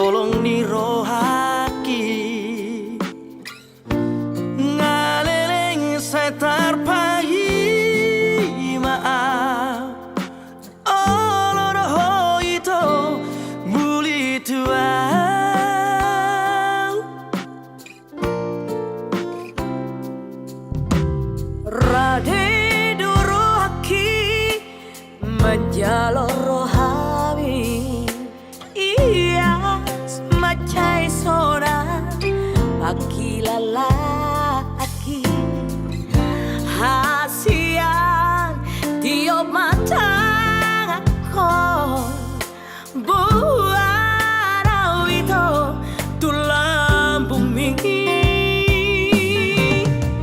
tolong nirohaki ngaleleng saya tarpai maaf oloroh itu muli tuau rade durohaki menjalor rohami iya semacai sora aki lalaki hasian tiup mata aku buat itu tulang bumi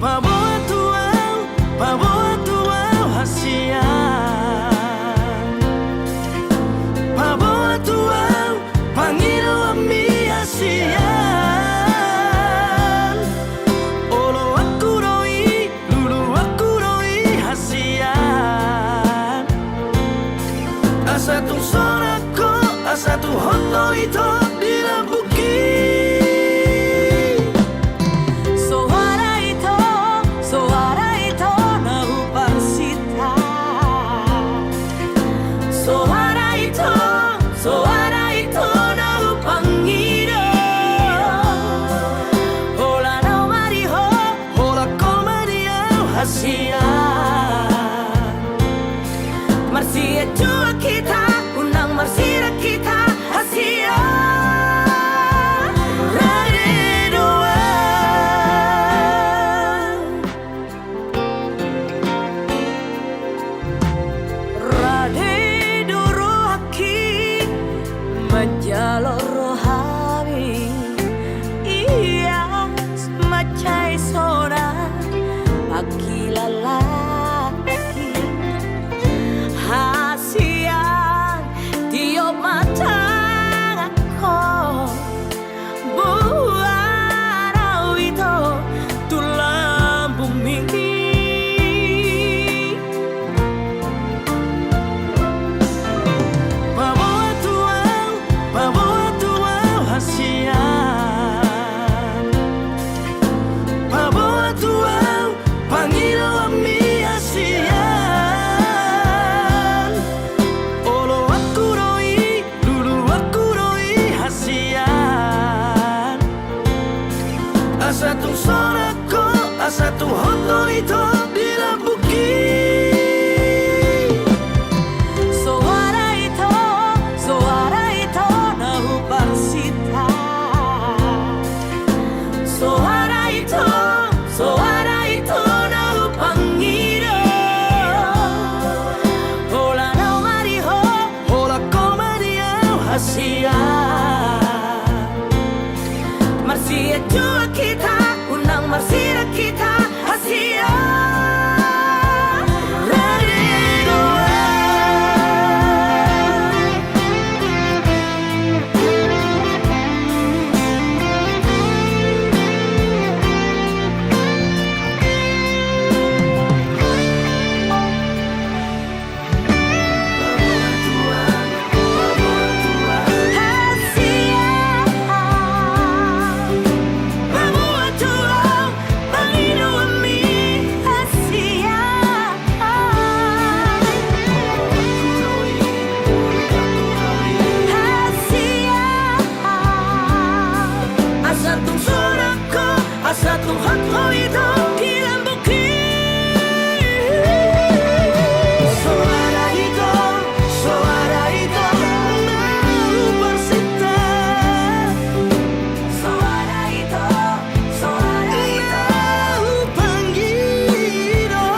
bawa tuau hasian bawa tuau panggil ami hasian olo aku roi lulu aku roi hasian asatu sorako asatu hoto itu dilambuki suara itu nahu parsita suara itu nahu panggiro hola no mariho hola komaria hasian marsia jua kita undang marsira kita hasian rade doa rade durohaki menjalor rohami iya semacai sora aki lalaki hasian tiup mata aku buat itu tulang bumi bawa tuau hasian bawa tuau panggil ami hasian olo aku roi lulu aku roi hasian asatu sorako asatu hoto itu dilambuki suara itu nahu parsita suara itu nahu panggiro hola no mariho hola komaria hasian marsia jua kita undang marsira kita hasian rade doa asatu hoto itu dilambuki suara itu nahu parsita suara itu nahu panggiro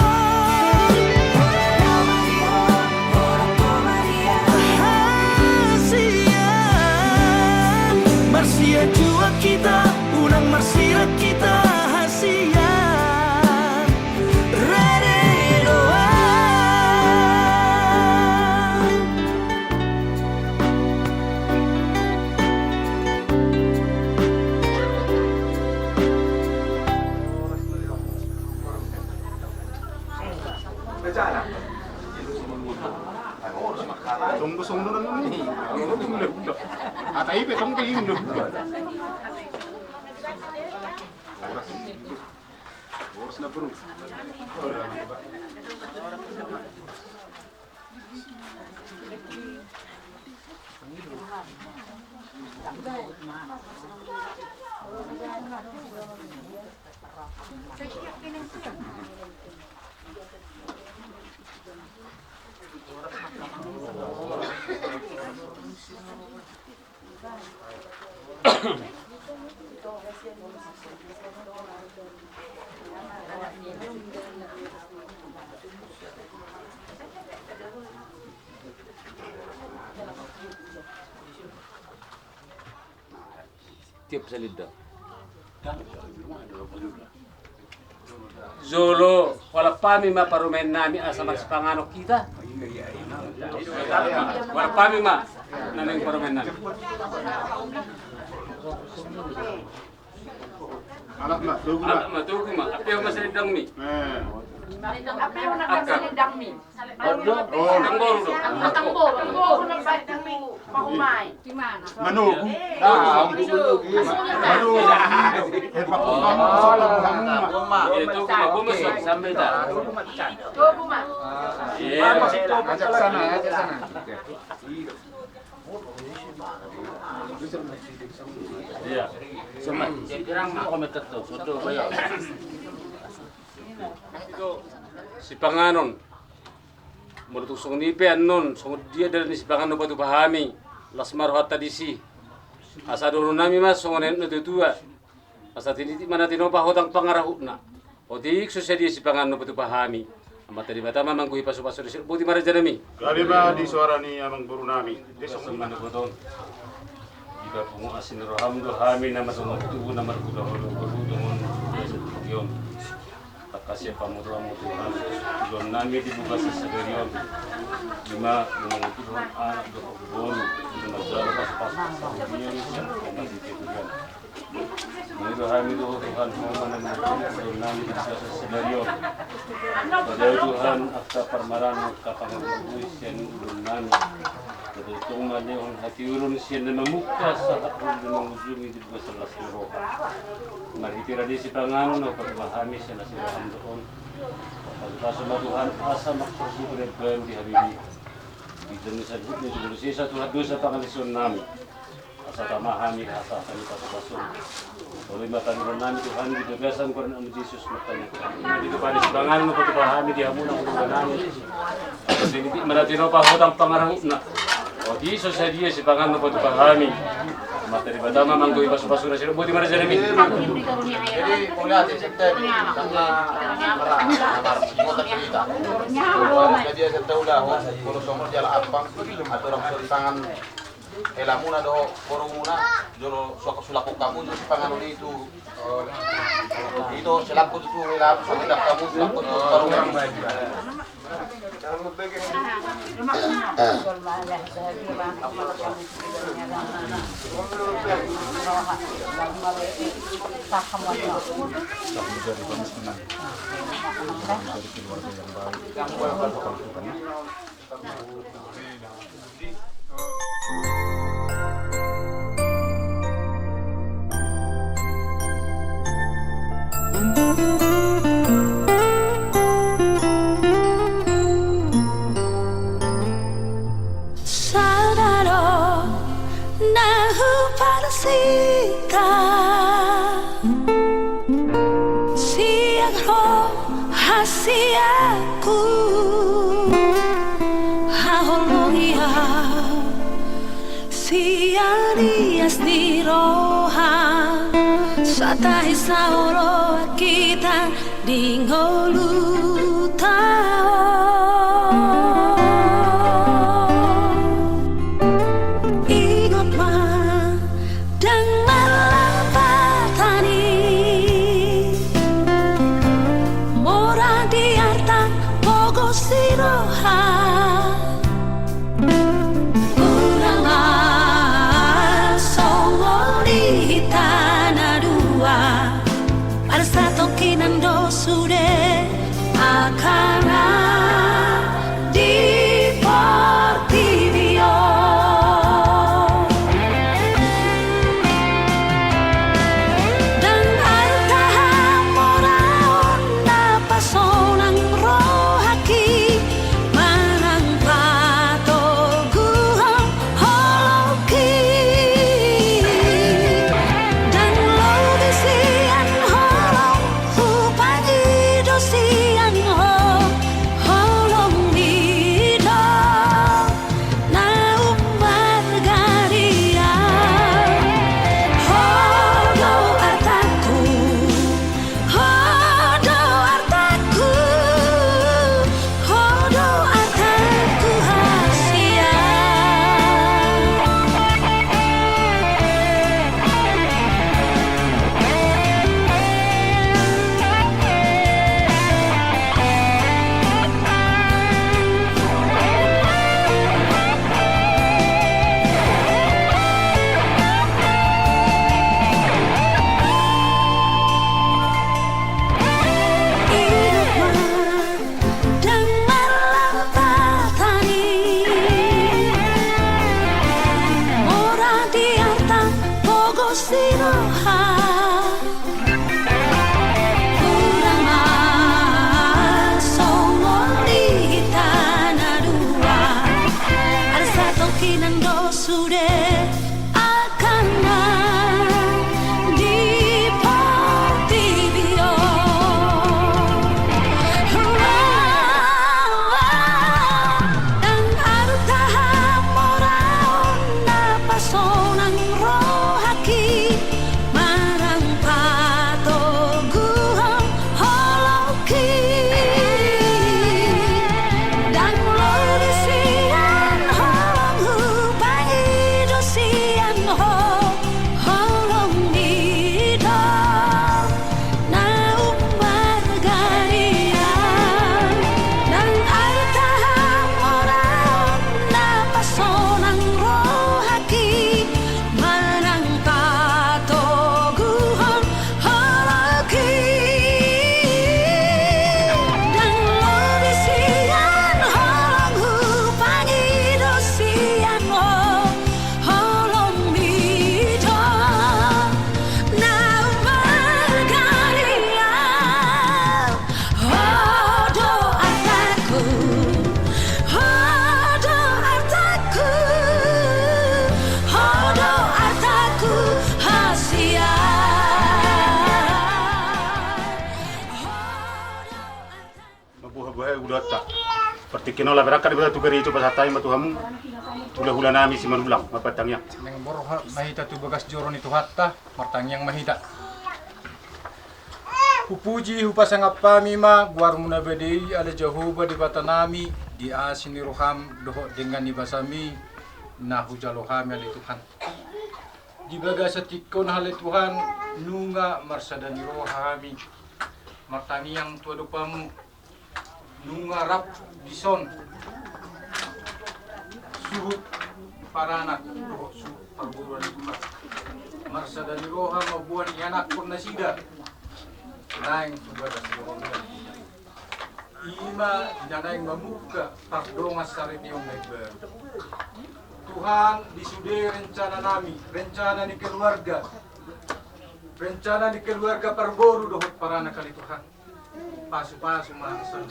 hola komaria hasian marsia jua kita ulang marsira kita hasian rade doa 정도 정도는 Atay petong tingin dulu. Oras na bro. Tiap sa lidah. Zolo, wala pami maparumen nami asa magspanganok kita. Wala pami ma naming parumen nami. Anak ma, tugo ma. Anak matugo ma, apiyaw masalidang mi. Apiyaw na kasalidang mi. Tamboro do. Tamboro. Tamboro na baitang mi. Mahumay. Manugo. Manugo. Epakutang sa ma. Ito ko mabumasok sampai ta. Tubo ma. Ajak sana. Iya. Sama kirang makomet to. Soto bayo. Si Panganon menurut nipe anon sungguh dia dari si Panganon batu pahami lasmar hatta disi asa dono nami mas songonen itu tua asa tiniti mana tinopa hotang pangarahuna otik susah dia si Panganon batu pahami amat tadi bata mamang kuhi pasu-pasu di buti mara janami Kali ba di suara ni amang buru nami. Besok mana betul jika pungu asin roham dohami nama songo tubuh nama kuda holo kudu dengan biasa tukion kasih pamudra Tuhan Tuhan nami dibuka sesegerion lima mengutuhkan anak dohon mengajar pas dia yang masih ketujuan mengutuhkan Tuhan Tuhan nami dibuka sesegerion pada Tuhan akta permaran kapangabuhi sian ulun nami Kedutong manihon hati urun siya na mamukta sa hapon na manguzumi dibuka sa lasiro. Marhitira di si Panganon o pagmahami siya na sirahan doon. Pagkaso matuhan asa makasuko na bayan di Habibi. Dito ni sa dito ni siya sa tuhad doon sa pangalisyon namin. Asa tamahami asa kami pasapason. Tuloy mataniron namin Tuhan gidugasan ko rin ang Jesus matanya Tuhan. Dito pa ni si Panganon o pagmahami di hamuna ang lugar namin. At hindi manatino pa hutang pangarang na. O di so sa dia si Panganon po pahami. Materi batama manggoy baso-baso na sila. Buti mara sa nami. Jadi punya di sekte jadi kita udah kalau somor jalan apang atau orang di tangan elamuna do korumuna jolo sulaku kamu jo si Panganon itu selaku itu elam sudah kamu selaku korumuna Hasiaku Hahologia Siarias ni roha Sata isauro kita dingolutao Ingot ma dang malapatani Mora di arta pogo siroha Urang songoli tanah dua Para satu kinando sude akara siroha Kurama Somoli tanadua Arsa tokinan do sude akana di Portibio Dan arutaha moraon na pasonang rohaki marang patoguhang holoki Dan lodisian holong hupai dosian holong nido na umargarian Dan artaha moraon na pasonang rohaki marang patoguhang holoki Dan lodisian holong hupai dosian holong nido na umargarian Hodo artaku Hodo artaku Hodo artaku hasia Mabuhay udah tak. Seperti kinola berangkat dari tu keri itu pasatai matuhamu. Hula-hula nami si manulang mapatangnya. Neng boroha mahita tu bagas joro ni tu hatta martang yang mahita. Hupuji hupasang apami ma guar muna bedei ala Jehovah di batanami di asini roham doho dengan ibasami nahu jalohami ali Tuhan. Di bagas tikon hale Tuhan nunga marsadani rohami martangi yang tua dupamu nunga rap dison suhut paranak doho su perburuan Tuhan marsadani roha mabuan yanak pun nasida naing tugas borongga ima dinaing mamuka pardongas sarit yung nagber Tuhan disude rencana nami rencana ni keluarga perboru dohot parana kali Tuhan pasu-pasu mahasal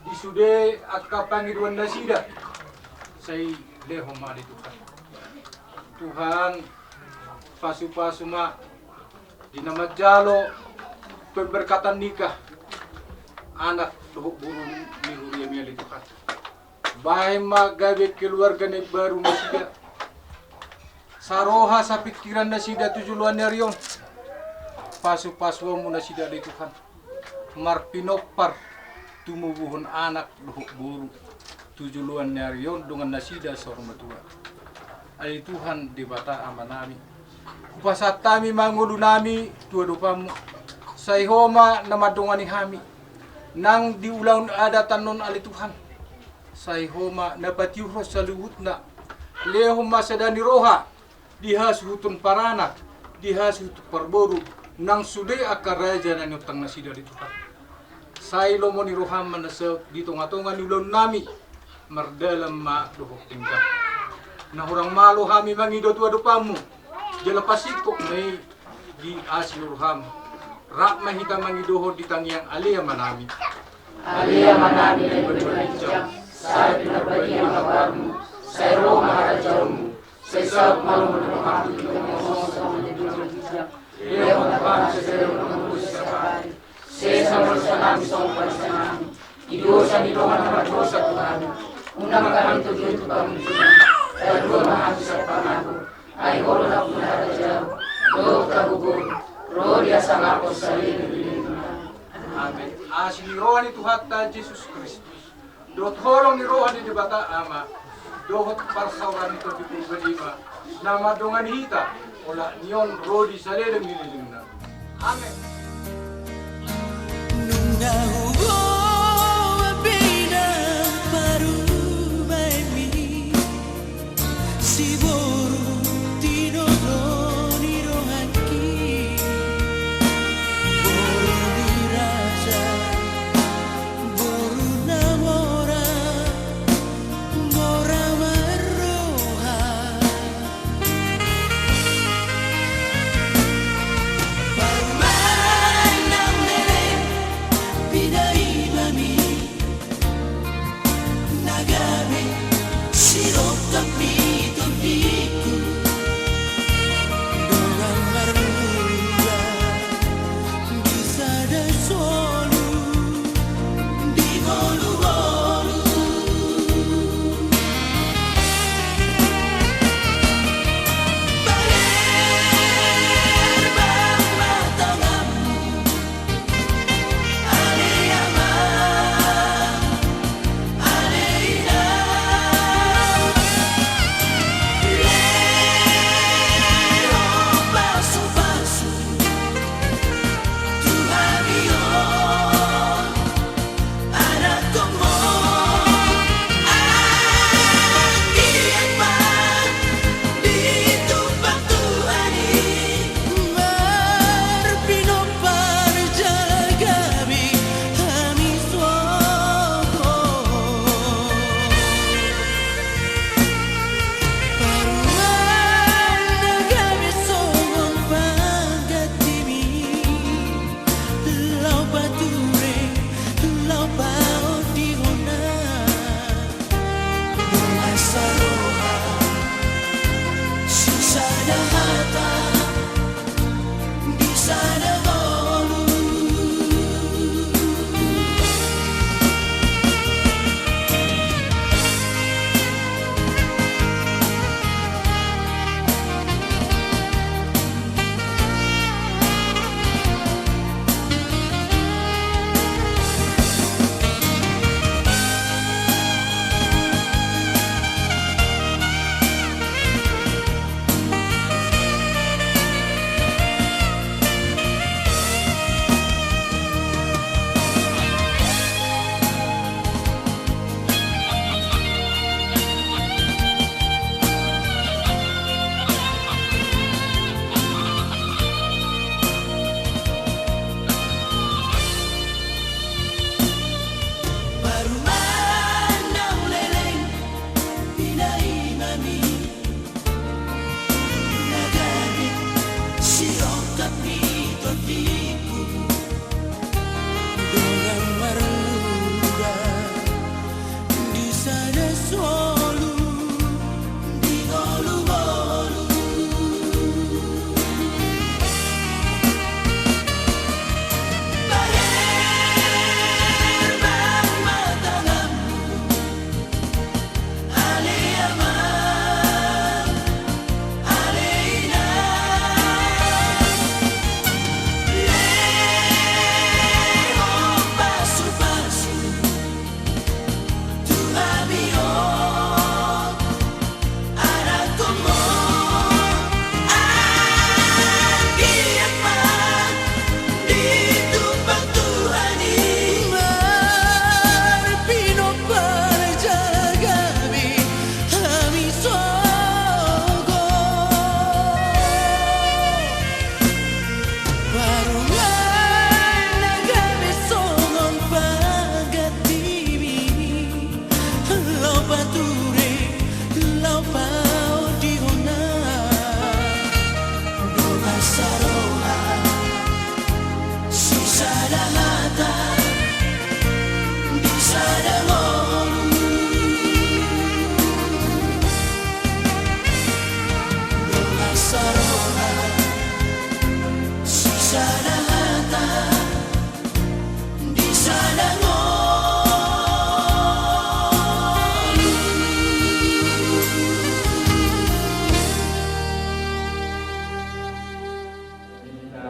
disude akka pangiruan nasida say leho mali Tuhan pasu-pasu ma dinamajalo pemberkatan nikah anak dohok burung ni huria miali Tuhan bahay magabit keluarga na baru na sida saroha sa pikiran na sida tujuluan na riyon pasu-pasu mo na sida di Tuhan marpinopar tumubuhon anak dohok burung tujuluan na riyon dungan na sida sa ormatua ay Tuhan di bata ama nami upasatami mangulo nami tuwadupamu sa ihoma na madungani hami nang diulang adatan non ali Tuhan sa ihoma na patiuhos sa luhut na lehom masadani roha dihas hutun paranak dihas hutun parboru nang sude akaraja na nyutang na sida di Tuhan sa ilomo ni roham manasa ditungatungan ulon nami mardalam ma dohok tingkah na hurang malo hami mangido tuwadupamu jala pasikok may di asiluruham rak mahita mangidoho di tangiang alia manami ay berbincang sa pinabagi ang awarmu sa iro maharajamu sa isap malumunuhan Leo napan sa sero ng musa sa pari sa isang sa nami sa umpal sa nami idosa nito nga naman sa Tuhan unang kahanto dito kami ay doon mahami sa pangako ay holo na punarajaw do kagugur Gloria sa ako sa Amen. Sinirawan ni Tuhan ta Jesus Kristus. Dot holong ni rohan ni bata ama. Dohot parsauran ito di pribadima. Na madungan hita. Ola niyon rodi sa ledeng nililingna. Amen. sana hata, di sana holu. Baru mandang leleng pinai mami nagabit sirok tapi totiku dengan maruga di sana solu di holu-holu.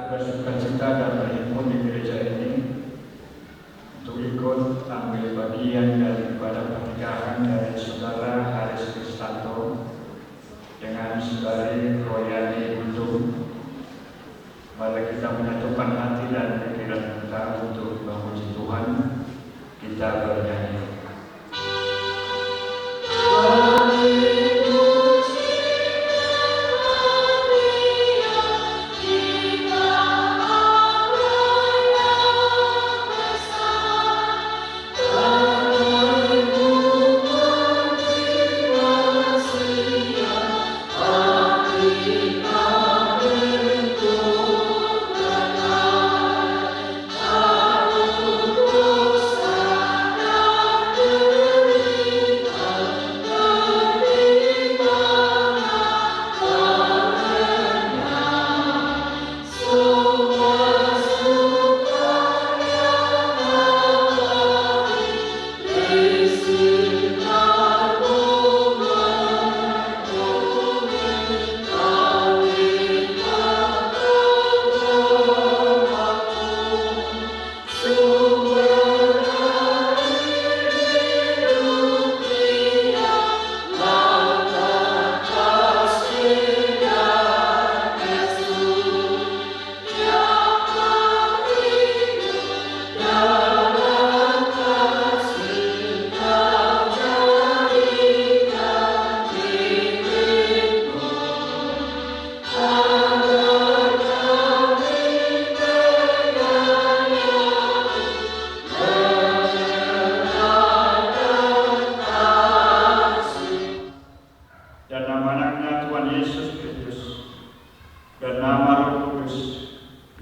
Bersuka-cita dan berhimpun di gereja ini untuk ikut ambil bagian daripada pernikahan dari saudara Haris Kristanto dengan saudari Royani Untung. Mari kita menyatukan hati dan pikiran kita untuk memuji Tuhan. Kita bernyanyi.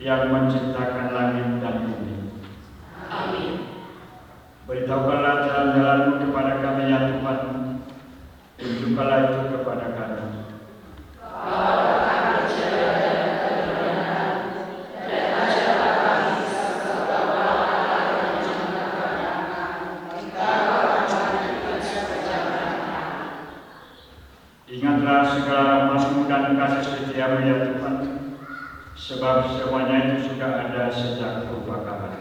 yang menciptakan langit dan bumi. Amin. Beritahukanlah jalan-jalan-Mu kepada kami ya Tuhan, tunjukkanlah itu kepada kami. kasih-Mu dan kasih setia-Mu ya Tuhan, sebab semuanya itu sudah ada sejak purbakala.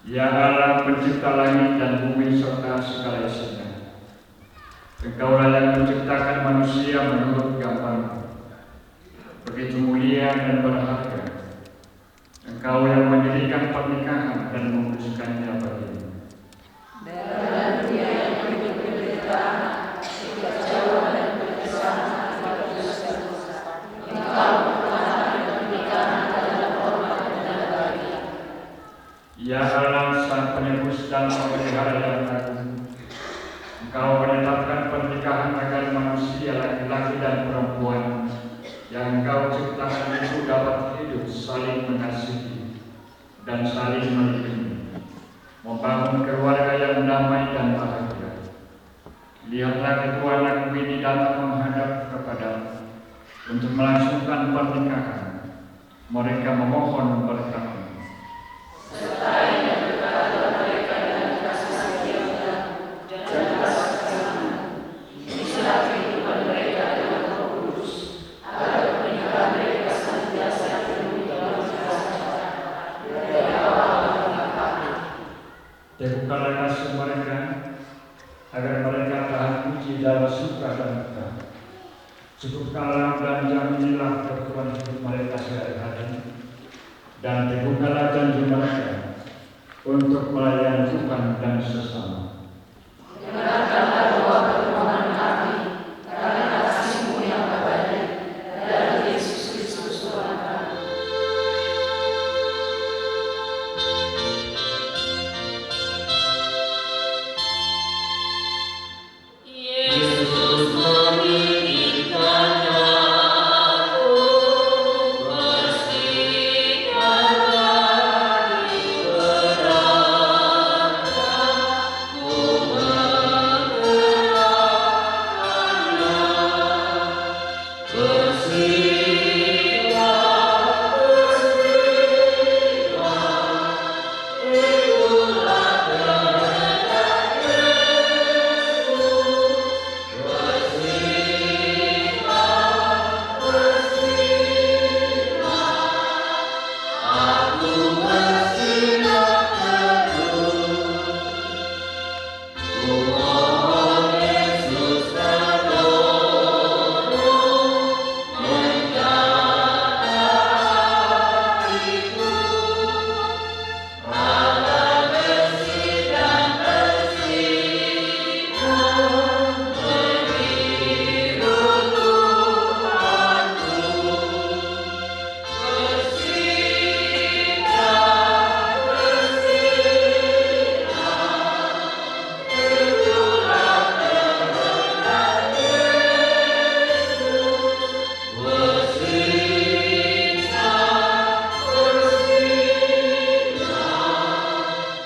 Ya Allah, pencipta langit dan bumi serta segala isinya, Engkaulah yang menciptakan manusia menurut gambar-Mu, begitu mulia dan berharga. Engkau yang mendirikan pernikahan dan memutuskannya bagimu. Dan Dia yang menciptakan kekacauan dan kekesalan pada dosa-dosa. Engkau menetapkan pernikahan dalam hormat dan bahagia. Ya Allah, Sang Penebus dan Pemelihara yang agung, Engkau menetapkan pernikahan agar manusia laki-laki dan perempuan yang Engkau ciptakan itu dapat hidup saling mengasihi dan saling melindungi, membangun keluarga yang damai dan bahagia. Lihatlah kedua anakmu ini datang menghadap kepadamu untuk melangsungkan pernikahan. Mereka memohon berkat-Mu. Sertai dan berkati mereka dengan kasih setia dan kasih-Mu. Isilah kehidupan mereka dengan Roh Kudus, agar pernikahan mereka senantiasa penuh dalam sukacita dari awal hingga akhir. Teguhkanlah kasih mereka, agar mereka tahan uji dalam suka dan duka. Cukupkanlah dan jaminilah kebutuhan hidup mereka sehari-hari, dan teguhkanlah janji mereka untuk melayani Tuhan dan sesama. Dengarkanlah doa permohonan kami karena kasih-Mu yang abadi dan Yesus Kristus Tuhan kami. Yesus menginginkan aku bersihkan hati berharap, ku menggerakkannya. Bersihkan, bersihkan, itulah kehendak Yesus. Bersihkan, bersihkan, aku bersiap teguh. Ku mohon Yesus menolong, menjaga hatiku, agar bersih dan bersihkan meniru Tuhanku. Bersihkan, bersihkan, itulah kehendak Yesus. Bersihkan, bersihkan,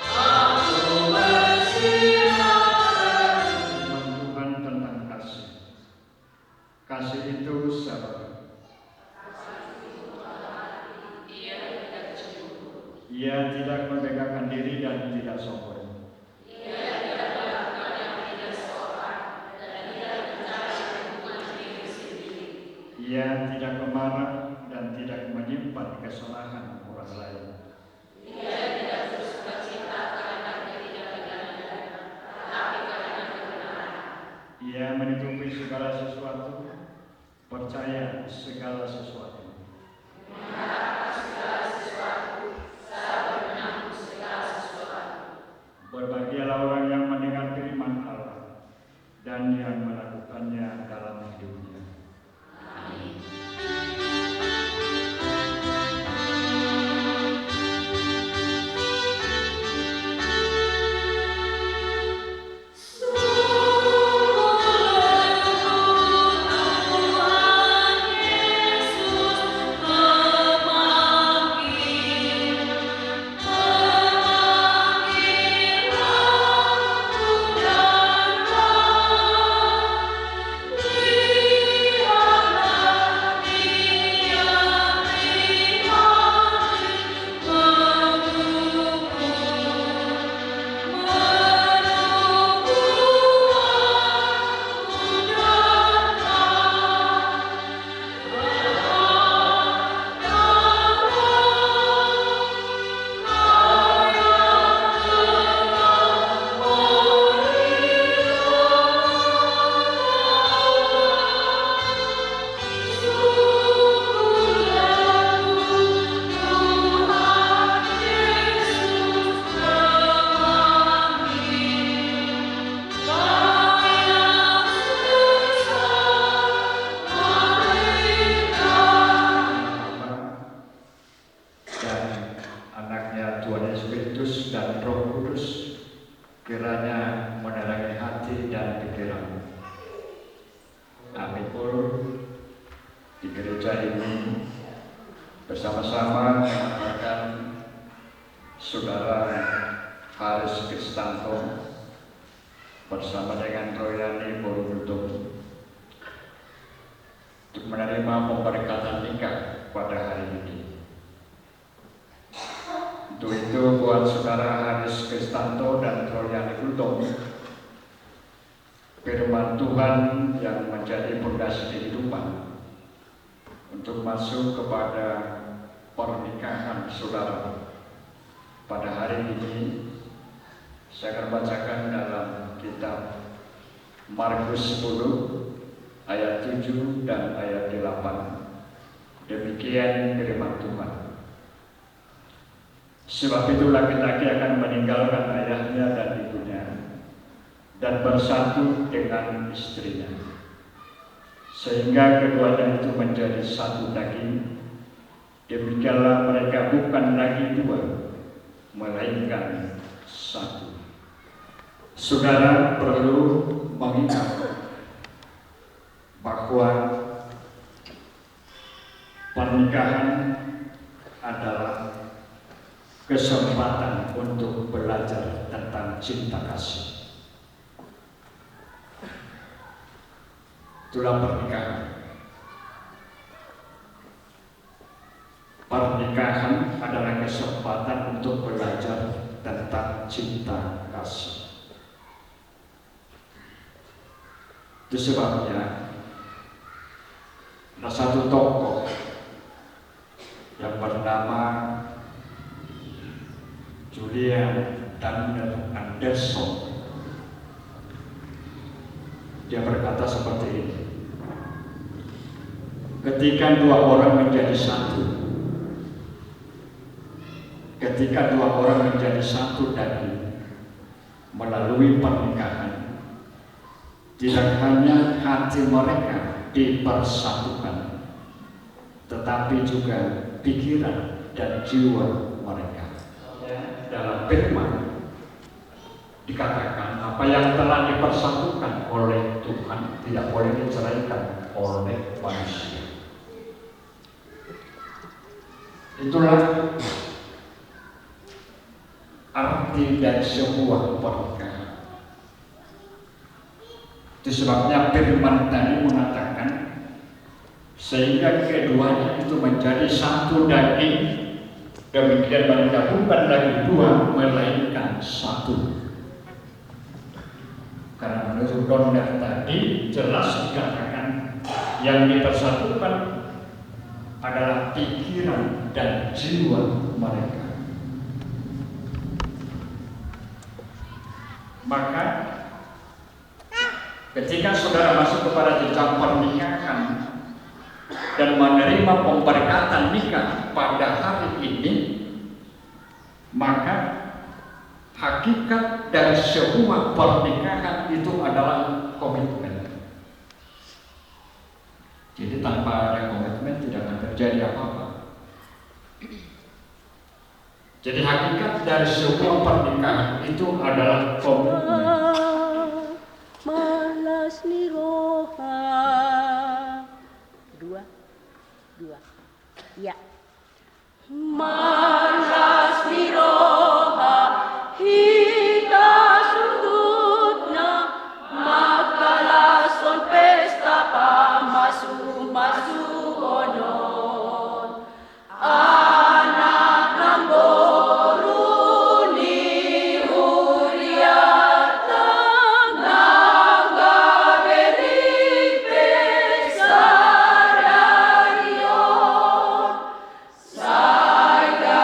aku bersiap. Firman Tuhan tentang kasih. Kasih itu sabar. Ia tidak membanggakan diri dan tidak sombong. Ia tidak pemarah dan tidak menyimpan kesalahan orang lain. Ia menutupi segala sesuatu, percaya segala sesuatu. Segala sesuatu, sabar Spiritus dan Roh Kudus kiranya menerangi hati dan pikiran. Amin. Di gereja ini bersama-sama mengatakan Saudara Haris Kristanto bersama dengan Royani Borobudur untuk menerima pemberkatan nikah pada hari ini. Untuk itu buat Saudara Haris Kristanto dan Royani Borobudur, firman Tuhan yang menjadi fondasi kehidupan untuk masuk kepada pernikahan saudara. Pada hari ini saya akan bacakan dalam kitab Markus 10 ayat 7 dan ayat 8. Demikian firman Tuhan. Sebab itu laki-laki akan meninggalkan ayahnya dan ibunya dan bersatu dengan istrinya, sehingga keduanya itu menjadi satu daging. Demikianlah mereka bukan lagi dua, melainkan satu. Saudara perlu mengingat bahwa pernikahan adalah kesempatan untuk belajar tentang cinta kasih. Itulah pernikahan. Pernikahan adalah kesempatan untuk belajar tentang cinta kasih. Itu sebabnya ada satu tokoh yang bernama Julian Daniel Anderson. Dia berkata seperti ini: ketika dua orang menjadi satu, ketika dua orang menjadi satu daging melalui pernikahan, tidak hanya hati mereka dipersatukan, tetapi juga pikiran dan jiwa mereka. Dalam firman dikatakan apa yang telah dipersatukan oleh Tuhan tidak boleh diceraikan oleh manusia. Itulah arti dari sebuah pernikahan. Itu sebabnya firman tadi mengatakan sehingga keduanya itu menjadi satu daging. Demikian mereka bukan lagi dua, melainkan satu. Karena menurut Donner tadi jelas dikatakan yang dipersatukan adalah pikiran dan jiwa mereka. Maka ketika saudara masuk kepada jenjang pernikahan dan menerima pemberkatan nikah pada hari ini, maka hakikat dari sebuah pernikahan itu adalah komitmen. Jadi tanpa ada komitmen tidak akan terjadi apa-apa. Jadi hakikat dari sebuah pernikahan itu adalah komitmen. Malas niroha. Dua. Ya. Malas niroha hita sudutna makalason pesta pamasu onon anak ng boruni huriata nagaberi pesararion sayda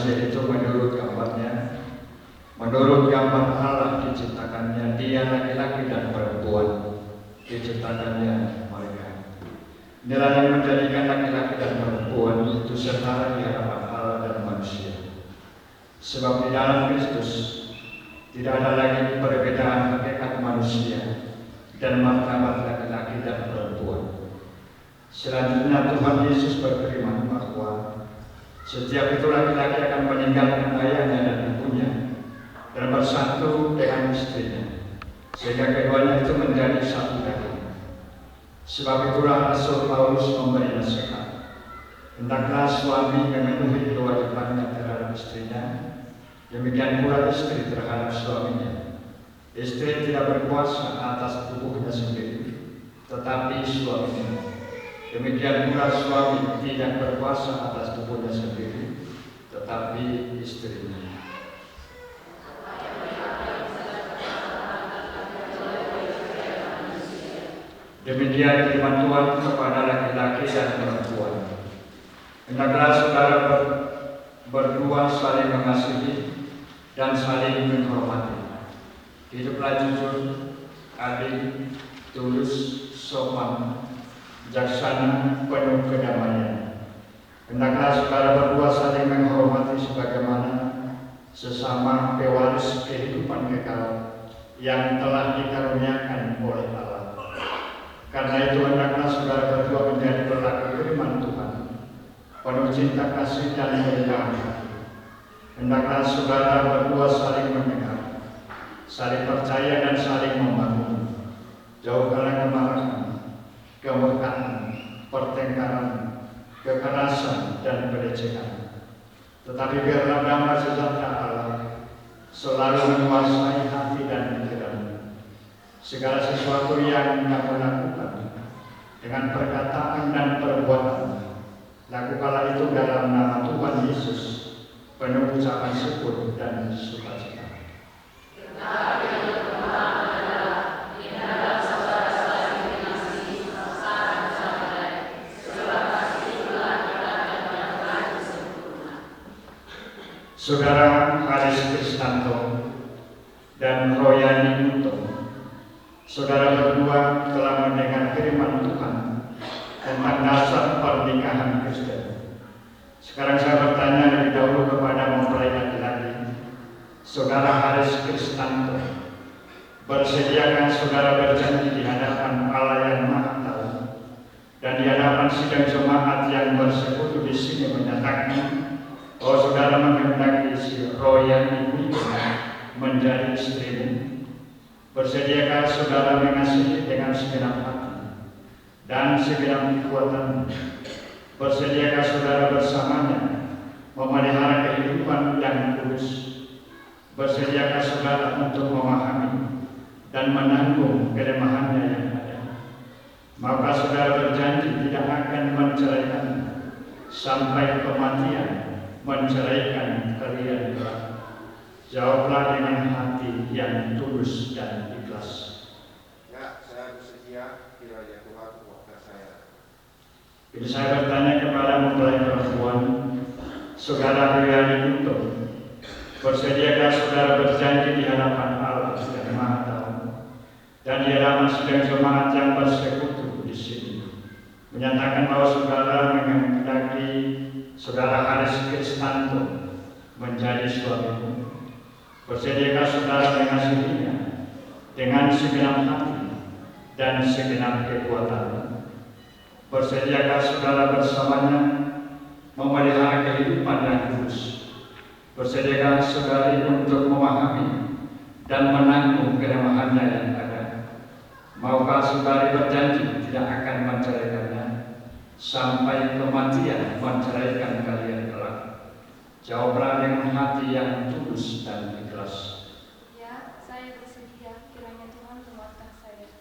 manusia itu menurut gambarnya, menurut gambar Allah diciptakannya dia laki-laki dan perempuan, diciptakannya mereka. Inilah yang menjadikan laki-laki dan perempuan itu setara di hadapan Allah dan manusia. Sebab di dalam Kristus tidak ada lagi perbedaan hakikat manusia dan martabat laki-laki dan perempuan. Selanjutnya Tuhan Yesus berfirman bahwa setiap itu laki-laki akan meninggalkan ayahnya dan ibunya dan bersatu dengan istrinya, sehingga keduanya itu menjadi satu daging. Sebab itulah Rasul Paulus memberi nasihat, hendaklah suami memenuhi kewajibannya terhadap istrinya, demikian pula istri terhadap suaminya. Istri tidak berkuasa atas tubuhnya sendiri, tetapi suaminya. Demikian pula suami tidak berkuasa atas tubuhnya sendiri, tetapi istrinya. Demikian firman Tuhan kepada laki-laki dan perempuan. Hendaklah saudara berdua saling mengasihi dan saling menghormati. Hiduplah jujur, adil, tulus, sopan, bijaksana, penuh kedamaian. Hendaklah saudara berdua saling menghormati sebagaimana sesama pewaris kehidupan kekal yang telah dikaruniakan oleh Allah. Karena itu hendaklah saudara berdua menjadi pelaku firman Tuhan, penuh cinta kasih dan kerendahan hati. Hendaklah saudara berdua saling mendengar, saling percaya dan saling membangun. Jauhkanlah kemarahan, kemurkaan, pertengkaran, kekerasan, dan pelecehan. Tetapi biarlah damai sejahtera Allah selalu menguasai hati dan pikiran. Segala sesuatu yang kamu lakukan dengan perkataan dan perbuatan, lakukanlah itu dalam nama Tuhan Yesus, penuh ucapan syukur dan sukacita. Saudara Haris Kristanto dan Royani Muto, saudara berdua telah mendengar firman Tuhan tentang dasar pernikahan Kristen. Sekarang saya bertanya lebih dahulu kepada mempelai laki-laki, saudara Haris Kristanto, bersediakah saudara berjanji di hadapan Allah yang Maha Tahu dan di hadapan sidang jemaat yang bersekutu di sini menyatakan bahwa saudara menghendaki si Royani Muto menjadi istrimu? Bersediakah saudara mengasihi dengan segenap hati dan segenap kekuatan? Bersediakah saudara bersamanya memelihara kehidupan yang kudus? Bersediakah saudara untuk memahami dan menanggung kelemahannya yang ada? Maukah saudara berjanji tidak akan menceraikan sampai kematian menceraikan kalian kelak? Jawablah dengan hati yang tulus dan ikhlas. Ya, saya bersedia kiranya Tuhan kuatkan saya. Jadi saya bertanya kepada mempelai perempuan, saudara Royani Muto, bersediakah saudara berjanji di hadapan Allah yang Maha Tahu dan di hadapan sidang jemaat yang bersekutu di sini menyatakan bahwa saudara menghendaki saudara Haris Kristanto menjadi suamimu? Bersediakah saudara mengasihinya dengan segenap hati dan segenap kekuatan? Bersediakah saudara bersamanya memelihara kehidupan yang kudus? Bersediakah saudari untuk memahami dan menanggung kelemahannya yang ada? Maukah saudari berjanji tidak akan menceraikannya sampai kematian menceraikan kalian kelak? Jawablah dengan hati yang tulus dan ikhlas. Ya, saya bersedia, kiranya Tuhan menguatkan saya.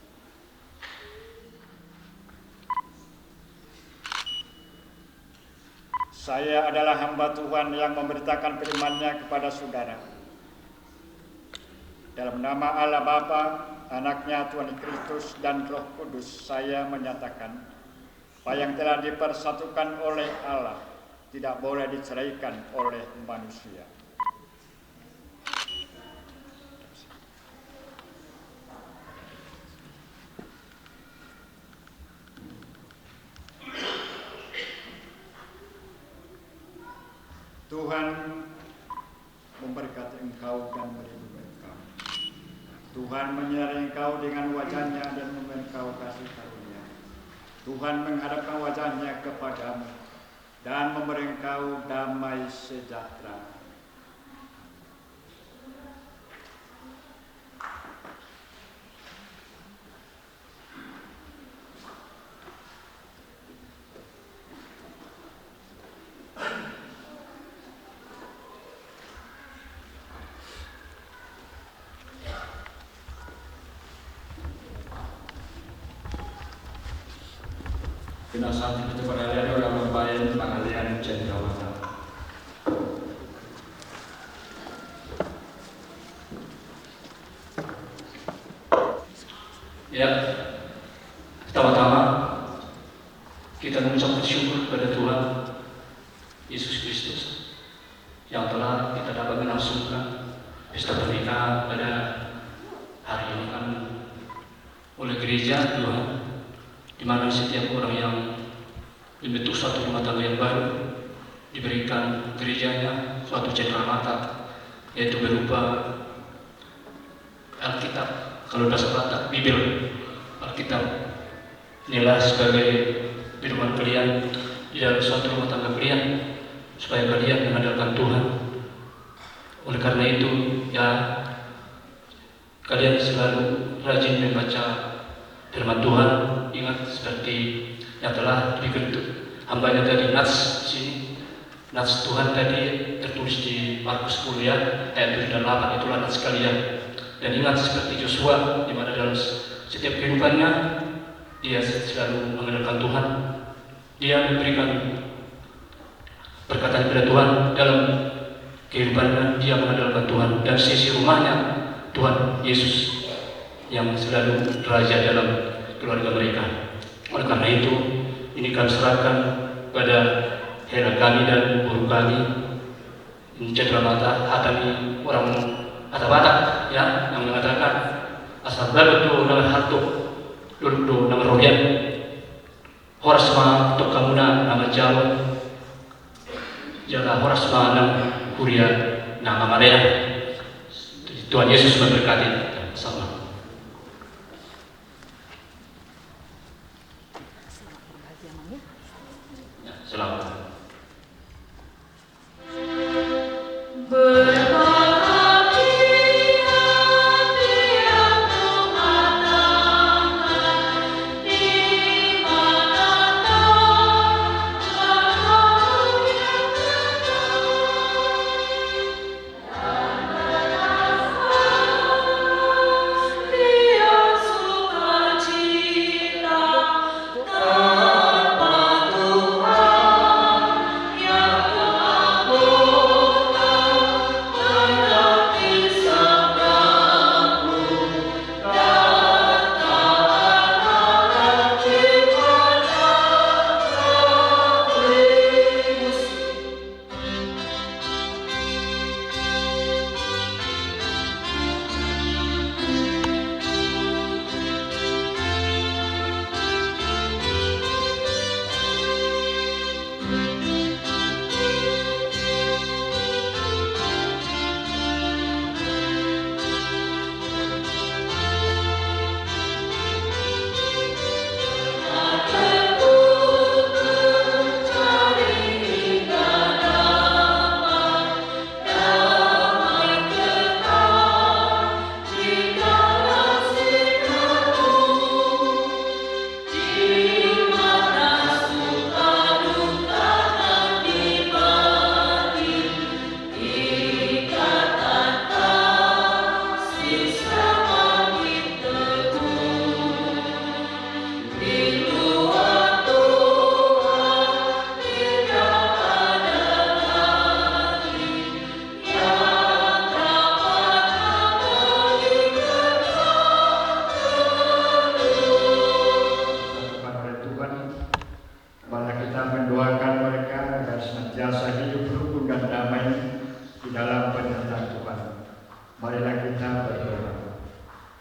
Saya adalah hamba Tuhan yang memberitakan firman-Nya kepada saudara. Dalam nama Allah Bapa, Anaknya Tuhan Kristus dan Roh Kudus, saya menyatakan apa yang telah dipersatukan oleh Allah tidak boleh diceraikan oleh manusia. Tuhan memberkati engkau dan melindungi engkau. Tuhan menyertai engkau dengan wajahnya dan memberi engkau kasih karunia. Tuhan menghadapkan wajahnya kepadamu dan memberi engkau damai sejahtera. Saat itu pengalian orang membayar pengalian cendrawasih. Ya, pertama-tama kita mengucap syukur kepada Tuhan Yesus Kristus yang telah kita dapat melangsungkan pesta pernikahan pada hari ini kan oleh gereja Tuhan, di mana setiap orang yang membentuk suatu rumah tangga yang baru diberikan gerejanya suatu cenderamata, yaitu berupa Alkitab. Kalau bahasa Batak, Bible, Alkitab inilah sebagai firman kalian di dalam suatu rumah tangga kalian, supaya kalian mengandalkan Tuhan. Oleh karena itu, ya, kalian selalu rajin membaca firman Tuhan. Ingat seperti yang telah dibentuk hambanya tadi, Nats sini, Nats Tuhan tadi tertulis di Markus 10 ya, ayat 7 dan 8, itulah Nats kalian. Dan ingat seperti Yosua, di mana dalam setiap kehidupannya dia selalu mengandalkan Tuhan. Dia memberikan perkataan kepada Tuhan dalam kehidupannya, dia mengandalkan Tuhan. Dan sisi rumahnya Tuhan Yesus yang selalu raja dalam keluarga mereka. Oleh karena itu, ini kami serahkan pada hera kami dan guru kami, ini cenderamata hatami orang Batak ya, yang mengatakan asal baru tu nama hatu dulu tu nama rohian horas ma tu kamuna nama Jawa jala horas ma nama Kuria nama Malaya. Tuhan Yesus memberkati sama. Selamat.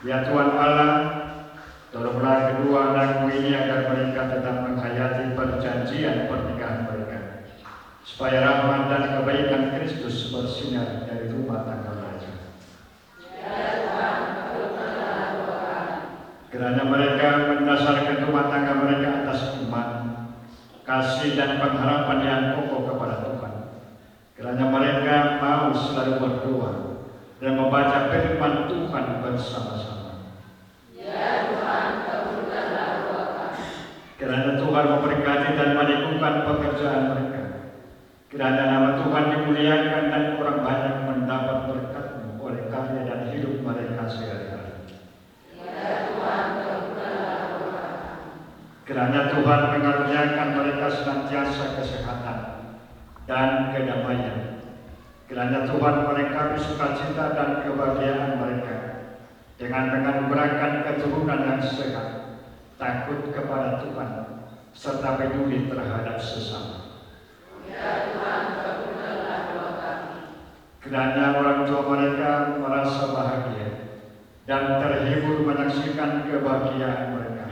Ya Tuhan Allah, tolonglah kedua anakmu ini agar mereka tetap menghayati perjanjian pernikahan mereka, supaya rahmat dan kebaikan Kristus bersinar dari rumah tangga mereka. Kiranya mereka mendasarkan rumah tangga mereka atas iman, kasih dan pengharapan yang kokoh kepada Tuhan. Kiranya mereka mau selalu berdoa dan membaca firman Tuhan bersama-sama. Ya Tuhan, kabulkanlah doa kami. Kiranya Tuhan memberkati dan meneguhkan pekerjaan mereka. Kiranya nama Tuhan dimuliakan dan orang banyak mendapat berkat-Mu oleh karya dan hidup mereka sehari-hari. Ya Tuhan, kabulkanlah doa kami. Kiranya Tuhan mengaruniakan mereka senantiasa kesehatan dan kedamaian. Kiranya Tuhan melengkapi sukacita dan kebahagiaan mereka dengan menganugerahkan keturunan yang sehat, takut kepada Tuhan, serta peduli terhadap sesama. Ya Tuhan, kabulkanlah doa kami. Kiranya orang tua mereka merasa bahagia dan terhibur menyaksikan kebahagiaan mereka.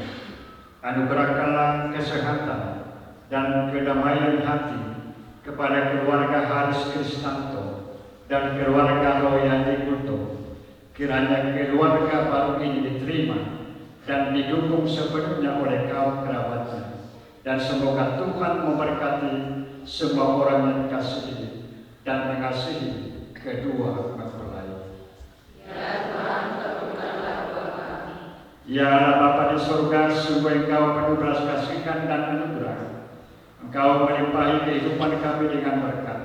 Anugerahkanlah kesehatan dan kedamaian hati kepada keluarga Haris Kristanto dan keluarga Royani Gunto. Kiranya keluarga baru ini diterima dan didukung sepenuhnya oleh kaum kerabatnya. Dan semoga Tuhan memberkati semua orang yang dikasihi dan mengasihi kedua mempelai. Ya Tuhan, kabulkanlah doa kami. Ya Allah Bapa di surga, sungguh Engkau penuh belas kasihan dan anugerah. Engkau melimpahi kehidupan kami dengan berkat.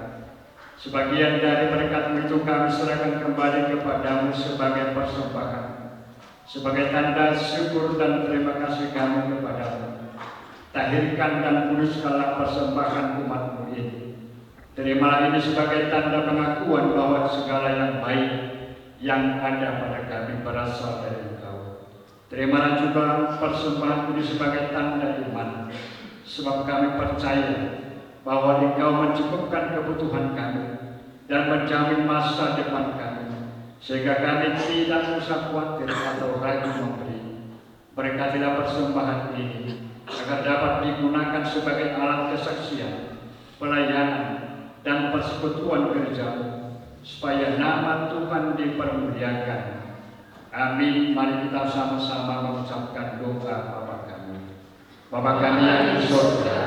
Sebagian dari berkat-Mu itu kami serahkan kembali kepadamu sebagai persembahan, sebagai tanda syukur dan terima kasih kami kepadamu. Tahirkan dan kuduskanlah persembahan umat-Mu ini. Terimalah ini sebagai tanda pengakuan bahwa segala yang baik yang ada pada kami berasal dari Engkau. Terimalah juga persembahan ini sebagai tanda iman, sebab kami percaya bahwa Engkau mencukupkan kebutuhan kami dan menjamin masa depan kami, sehingga kami tidak usah khawatir atau ragu memberi. Berkatilah persembahan ini agar dapat digunakan sebagai alat kesaksian, pelayanan, dan persekutuan gereja-Mu, supaya nama Tuhan dipermuliakan. Amin. Mari kita sama-sama mengucapkan doa Bapa kami. Bapa kami yang di surga,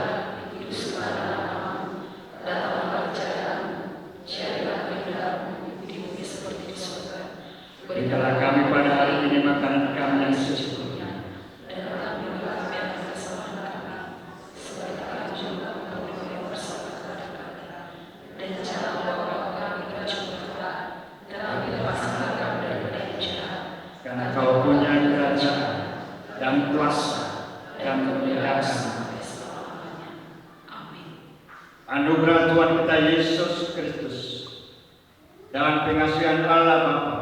dikuduskanlah namamu, datanglah kerajaanmu, jadilah kehendakmu di bumi seperti di surga. berikanlah kami pada hari ini makanan kami yang secukupnya, dan ampunilah kami atas kesalahan kami, seperti kami juga mengampuni yang bersalah kepada kami. Dan jangan membawa kami ke pencobaan, tetapi lepaskanlah kami daripada yang jahat. karena Kau punya kerajaan dan kuasa dan kemuliaan. Anugerah Tuhan kita Yesus Kristus dan pengasihan Allah Bapa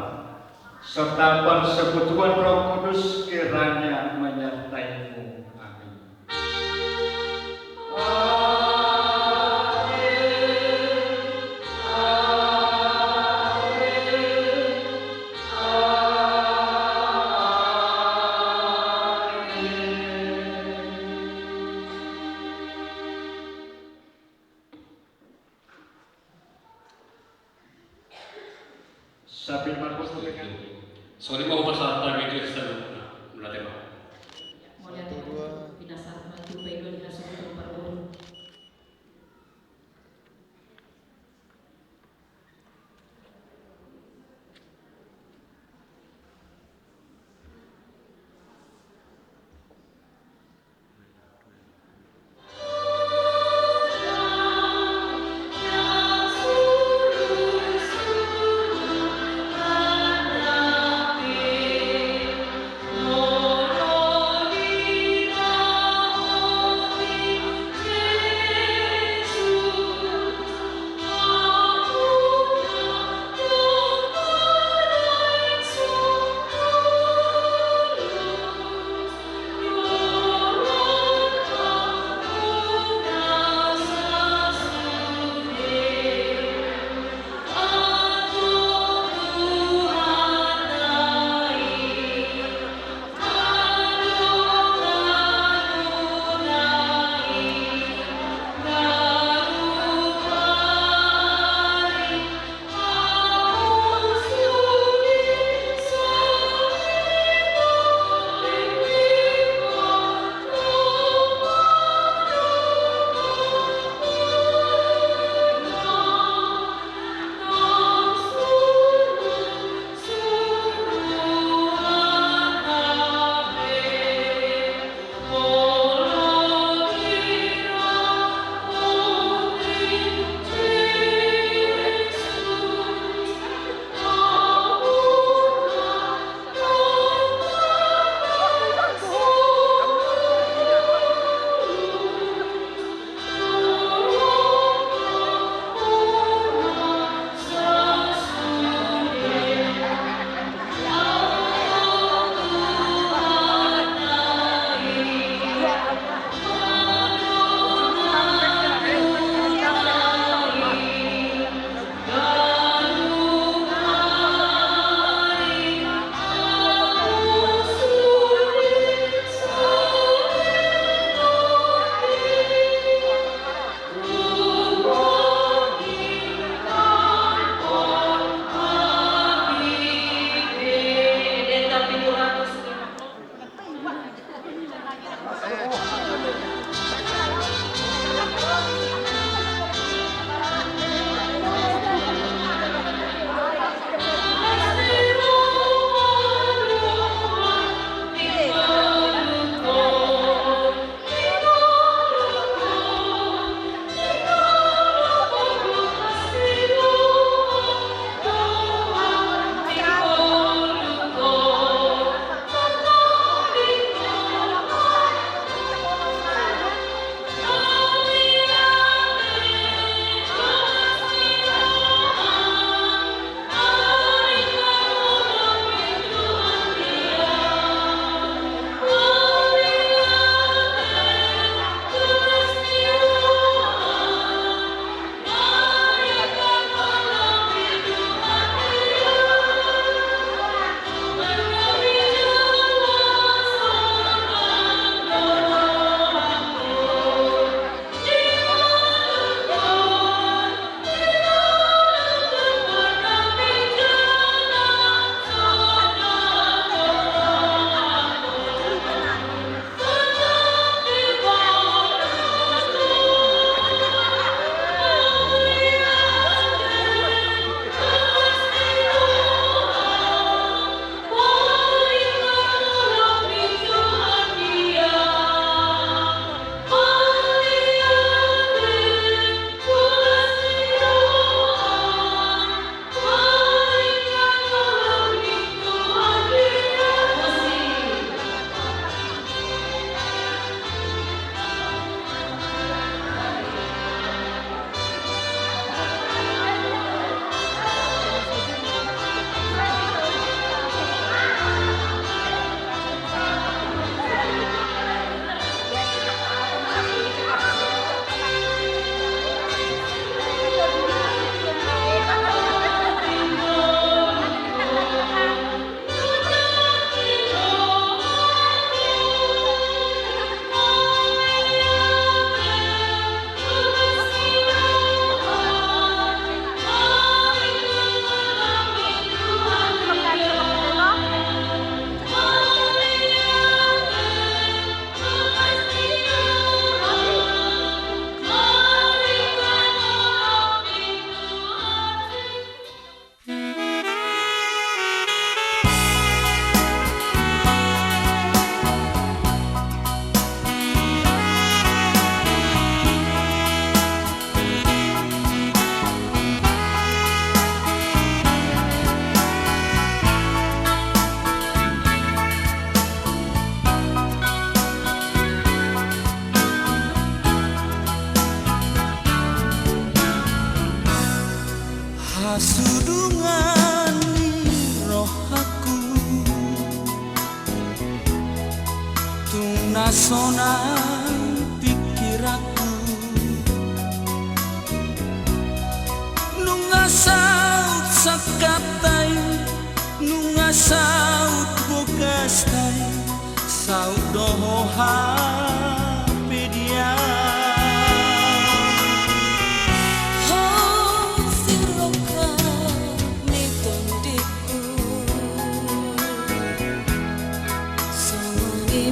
serta persekutuan Roh Kudus kiranya menyertai-Mu. Amin. Sabi Markus dengan Sorry mau pasal target itu selalu melatih. Mulai dengan pinasar maju pedo di hasil perburuan. Amin. Sona pikiranku nunga saut sakatai nunga saut bogastai saut doho hapedia Oh siroka nitondiku Songi